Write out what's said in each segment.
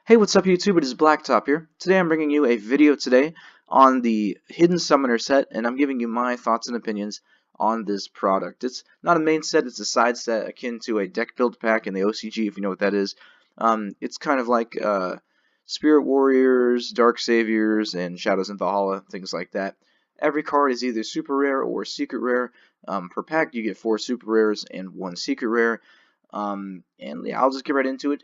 Hey, what's up YouTube? It is Blacktop here. Today I'm bringing you a video today on the Hidden Summoner set, and I'm giving you my thoughts and opinions on this product. It's not a main set, it's a side set akin to a deck build pack in the OCG, if you know what that is. It's kind of like Spirit Warriors, Dark Saviors, and Shadows in Valhalla, things like that. Every card is either super rare or secret rare. Per pack you get 4 super rares and 1 secret rare. And yeah, I'll just get right into it.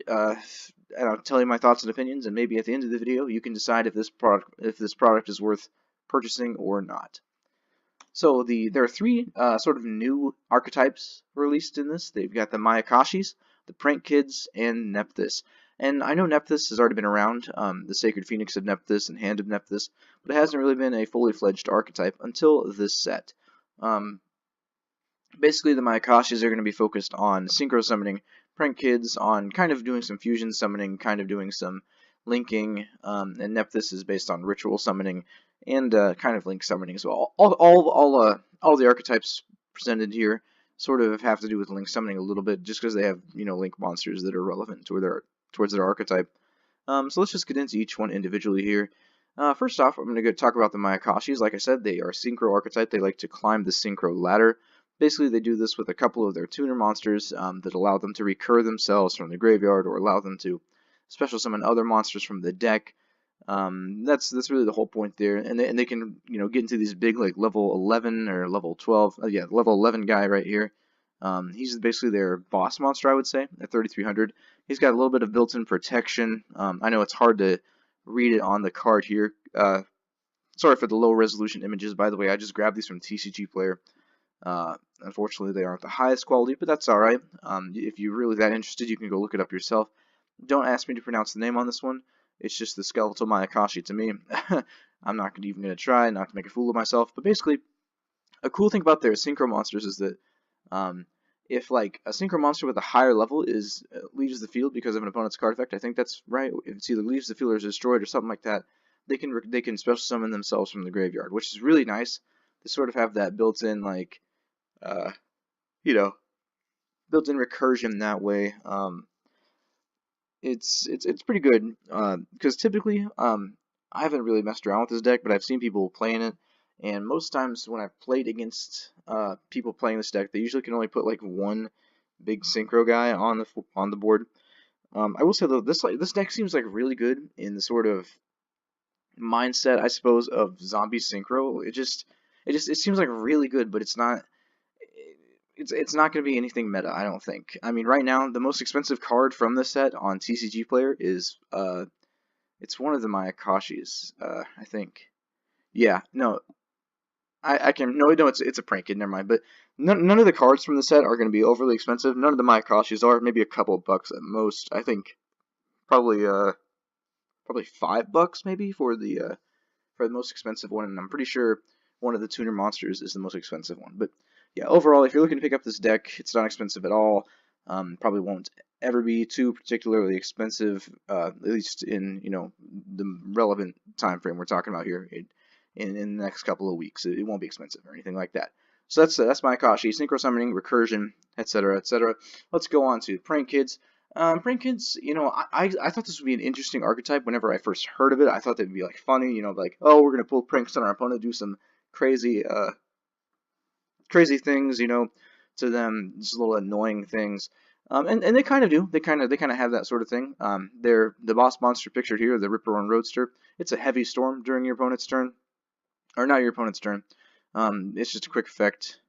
And I'll tell you my thoughts and opinions, and maybe at the end of the video you can decide if this product is worth purchasing or not. So there are 3 sort of new archetypes released in this. They've got the Kashis, the Prank Kids, and Nepthys. And I know Nepthys has already been around, the Sacred Phoenix of Nepthys and Hand of Nepthys, but it hasn't really been a fully fledged archetype until this set. Basically, the Kashis are going to be focused on synchro summoning, Prank Kids on kind of doing some fusion summoning, kind of doing some linking, and Nepthys is based on ritual summoning and kind of link summoning as well. All the archetypes presented here sort of have to do with link summoning a little bit, just because they have link monsters that are relevant towards their archetype. So let's just get into each one individually here. First off, I'm going to talk about the Kashis. Like I said, they are synchro archetype. They like to climb the synchro ladder. Basically, they do this with a couple of their tuner monsters that allow them to recur themselves from the graveyard or allow them to special summon other monsters from the deck. That's really the whole point there, and they can get into these big like level 11 or level 12. Yeah, level 11 guy right here. He's basically their boss monster, I would say, at 3,300. He's got a little bit of built-in protection. I know it's hard to read it on the card here. Sorry for the low resolution images, by the way. I just grabbed these from TCG Player. Unfortunately, they aren't the highest quality, but that's alright. If you're really that interested, you can go look it up yourself. Don't ask me to pronounce the name on this one. It's just the Skeletal Kashi to me. I'm not even going to try, not to make a fool of myself. But basically, a cool thing about their synchro monsters is that if like a synchro monster with a higher level leaves the field because of an opponent's card effect, I think that's right. If it's either leaves the field or is destroyed or something like that, they can special summon themselves from the graveyard, which is really nice. They sort of have that built-in like built-in recursion that way. It's pretty good because typically I haven't really messed around with this deck, but I've seen people playing it, and most times when I've played against people playing this deck, they usually can only put like one big synchro guy on the board. I will say though, this deck seems like really good in the sort of mindset, I suppose, of zombie synchro. It seems like really good, but it's not. It's not going to be anything meta, I don't think. I mean, right now, the most expensive card from this set on TCG Player is, it's one of the Kashis, I think. Yeah, no, no, it's a Prank Kid, never mind. But none of the cards from the set are going to be overly expensive. None of the Kashis are, maybe a couple of bucks at most. I think probably $5 maybe for the most expensive one, and I'm pretty sure one of the tuner monsters is the most expensive one. But yeah, overall, if you're looking to pick up this deck, it's not expensive at all. Probably won't ever be too particularly expensive, at least in the relevant time frame we're talking about here. In the next couple of weeks, it won't be expensive or anything like that. So that's my Kashi, synchro summoning, recursion, etc., etc. Let's go on to Prank Kids. Prank Kids, I thought this would be an interesting archetype whenever I first heard of it. I thought they'd be like funny, like, oh, we're gonna pull pranks on our opponent, do some crazy things, to them, just little annoying things. And they kind of do. They kind of have that sort of thing. The boss monster pictured here, the Ripper and Roadster. It's a heavy storm during your opponent's turn, or not your opponent's turn. It's just a quick effect,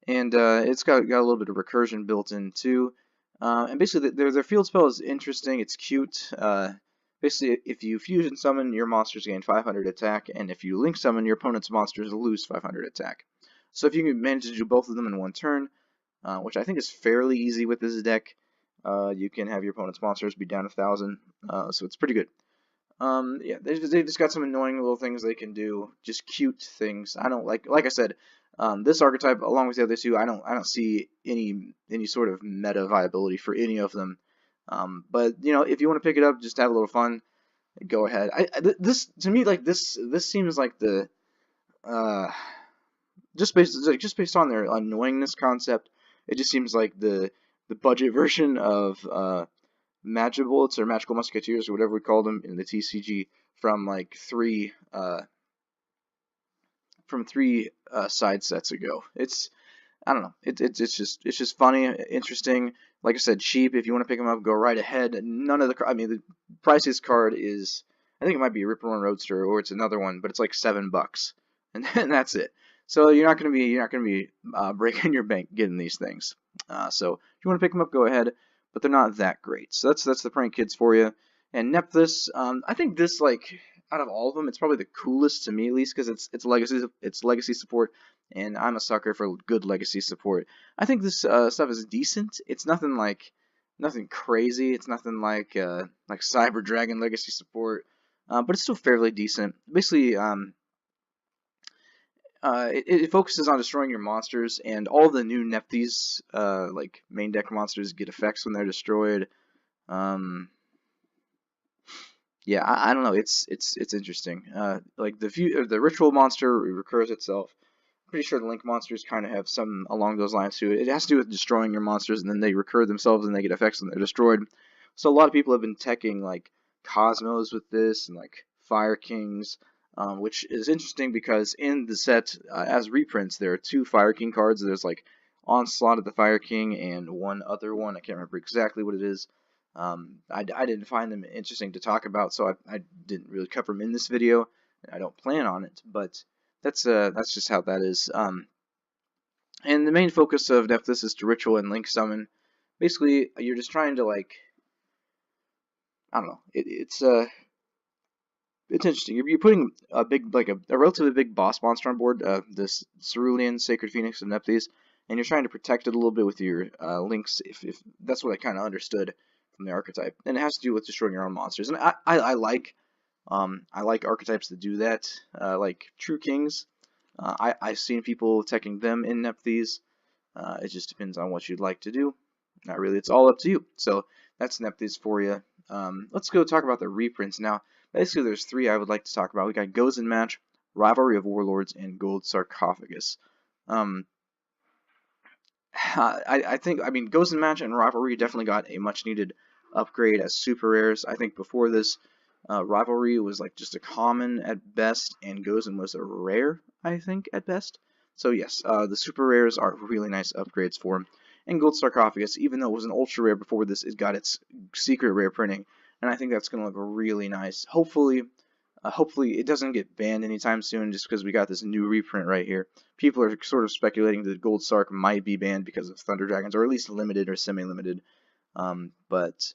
and it's got a little bit of recursion built in too. And basically, their field spell is interesting. It's cute. Basically, if you fusion summon, your monsters gain 500 attack, and if you link summon, your opponent's monsters lose 500 attack. So if you can manage to do both of them in one turn, which I think is fairly easy with this deck, you can have your opponent's monsters be down 1,000. So it's pretty good. Yeah, they just got some annoying little things they can do, just cute things. I don't like I said, this archetype along with the other two, I don't see any sort of meta viability for any of them. But if you want to pick it up, just have a little fun, go ahead. This to me, like this seems like the just based on their annoyingness concept, it just seems like the budget version of Bullets or Magical Musketeers or whatever we called them in the TCG from like three side sets ago. I don't know. It's just funny, interesting. Like I said, cheap. If you want to pick them up, go right ahead. None of the priciest card is, I think it might be a Ripper One Roadster or it's another one, but it's like $7, and then that's it. So you're not gonna be breaking your bank getting these things. So if you want to pick them up, go ahead. But they're not that great. So that's the prank kids for you. And Nepthys, I think this, like, out of all of them, it's probably the coolest to me, at least, because it's legacy support, and I'm a sucker for good legacy support. I think this stuff is decent. It's nothing crazy. It's nothing like Cyber Dragon legacy support, but it's still fairly decent. Basically, it focuses on destroying your monsters, and all the new Nepthys like main deck monsters get effects when they're destroyed. Yeah, I don't know. It's interesting. Like the ritual monster recurs itself. Pretty sure the Link monsters kind of have some along those lines too. It has to do with destroying your monsters, and then they recur themselves, and they get effects when they're destroyed. So a lot of people have been teching like Cosmos with this, and like Fire Kings, which is interesting because in the set as reprints, there are 2 Fire King cards. There's like Onslaught of the Fire King and one other one. I can't remember exactly what it is. I didn't find them interesting to talk about, so I didn't really cover them in this video. I don't plan on it, but that's just how that is. And the main focus of Nepthys is to ritual and link summon. Basically, you're just trying to, like, I don't know. It's interesting. You're putting a big, like a relatively big boss monster on board, this Cerulean Sacred Phoenix of Nepthys, and you're trying to protect it a little bit with your links. If that's what I kind of understood from the archetype, and it has to do with destroying your own monsters. And I like archetypes that do that, like True Kings. I've seen people teching them in Nepthys. It just depends on what you'd like to do. Not really, it's all up to you. So that's Nepthys for you. Let's go talk about the reprints now. Basically, there's 3 I would like to talk about. We got Gozen Match, Rivalry of Warlords, and Gold Sarcophagus. I think, Gozen Match and Rivalry definitely got a much needed upgrade as super rares. I think before this, Rivalry was like just a common at best, and Gozen was a rare, I think, at best. So yes, the super rares are really nice upgrades for him. And Gold Sarcophagus, even though it was an ultra rare before this, it got its secret rare printing, and I think that's going to look really nice. Hopefully it doesn't get banned anytime soon, just because we got this new reprint right here. People are sort of speculating that Gold Sarc might be banned because of Thunder Dragons, or at least limited or semi-limited. But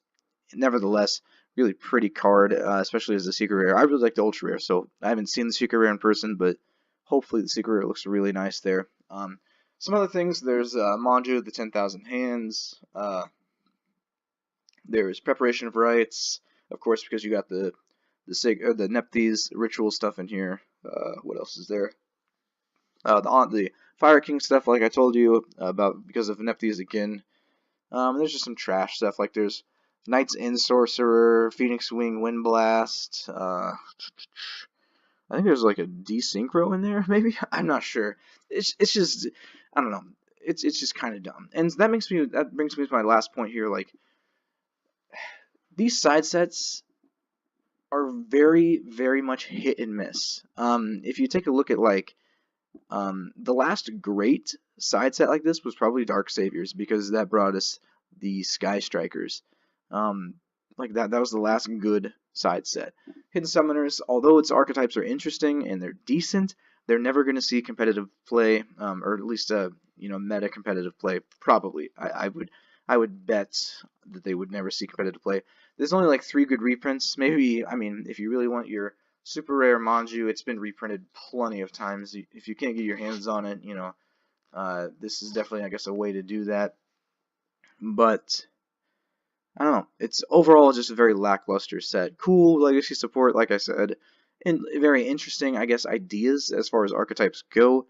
nevertheless, really pretty card, especially as a secret rare. I really like the ultra rare, so I haven't seen the secret rare in person, but hopefully the secret rare looks really nice there. Some other things, there's Manju, the 10,000 Hands. There's Preparation of Rites, of course, because you got the Nepthys ritual stuff in here. What else is there? The Fire King stuff, like I told you about, because of Nepthys again. There's just some trash stuff, like there's Knight's End Sorcerer, Phoenix Wing Windblast. I think there's like a desynchro in there, maybe. I'm not sure. It's just, I don't know. It's just kind of dumb, and that brings me to my last point here. Like, these side sets are very, very much hit and miss. If you take a look at like the last great side set like this was probably Dark Saviors, because that brought us the Sky Strikers. Like that was the last good side set. Hidden Summoners, although its archetypes are interesting and they're decent, they're never going to see competitive play, or at least meta competitive play. Probably, I would bet that they would never see competitive play. There's only like 3 good reprints. Maybe, if you really want your super rare Manju, it's been reprinted plenty of times. If you can't get your hands on it, this is definitely, I guess, a way to do that. But I don't know. It's overall just a very lackluster set. Cool legacy support, like I said, and very interesting, I guess, ideas as far as archetypes go.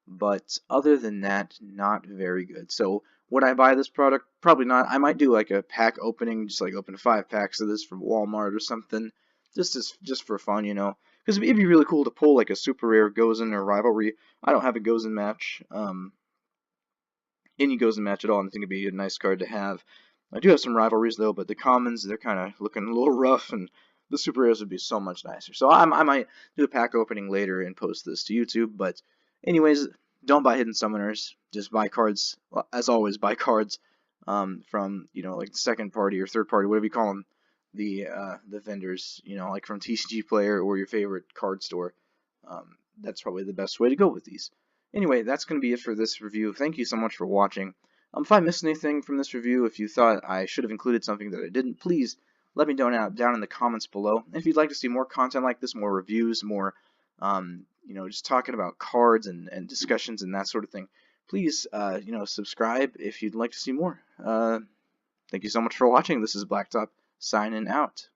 But other than that, not very good. So would I buy this product? Probably not. I might do like a pack opening, just like open 5 packs of this from Walmart or something, just for fun, because it'd be really cool to pull like a super rare Gozen or Rivalry. I don't have a Gozen match, any Gozen match at all, and I think it'd be a nice card to have. I do have some rivalries though, but the commons, they're kind of looking a little rough, and the super rares would be so much nicer. So I might do a pack opening later and post this to YouTube. But anyways, don't buy hidden summoners. Just buy cards. Well, as always, buy cards from like the second party or third party, whatever you call them, the vendors. Like from TCG Player or your favorite card store. That's probably the best way to go with these. Anyway, that's going to be it for this review. Thank you so much for watching. If I missed anything from this review, if you thought I should have included something that I didn't, please let me know down in the comments below. And if you'd like to see more content like this, more reviews, more, just talking about cards and discussions and that sort of thing, please, subscribe if you'd like to see more. Thank you so much for watching. This is Blacktop signing out.